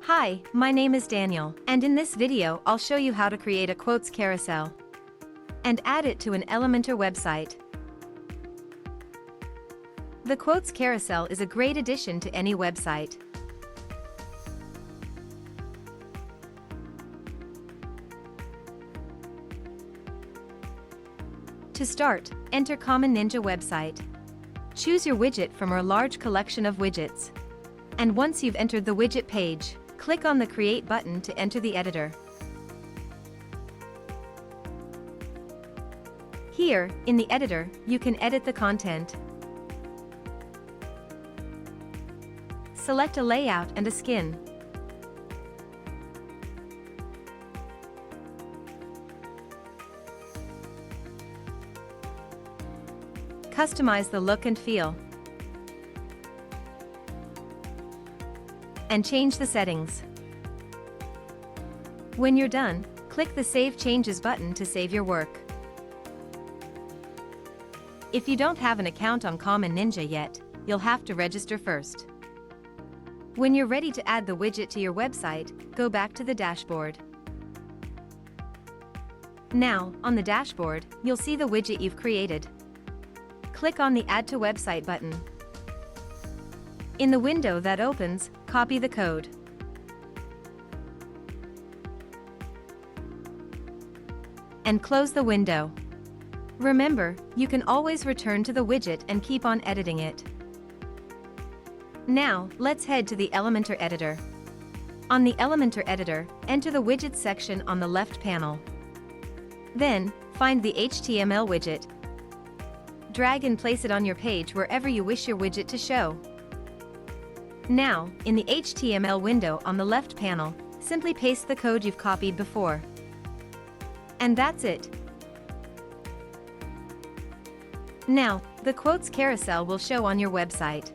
Hi, my name is Daniel, and in this video I'll show you how to create a quotes carousel and add it to an Elementor website. The quotes carousel is a great addition to any website. To start, enter Common Ninja website. Choose your widget from our large collection of widgets. And once you've entered the widget page, click on the Create button to enter the editor. Here, in the editor, you can edit the content. Select a layout and a skin. Customize the look and feel. And change the settings. When you're done, click the Save Changes button to save your work. If you don't have an account on Common Ninja yet, you'll have to register first. When you're ready to add the widget to your website, go back to the dashboard. Now, on the dashboard, you'll see the widget you've created. Click on the Add to Website button. In the window that opens, copy the code. And close the window. Remember, you can always return to the widget and keep on editing it. Now, let's head to the Elementor editor. On the Elementor editor, enter the Widgets section on the left panel. Then, find the HTML widget. Drag and place it on your page wherever you wish your widget to show. Now, in the HTML window on the left panel, simply paste the code you've copied before. And that's it. Now, the quotes carousel will show on your website.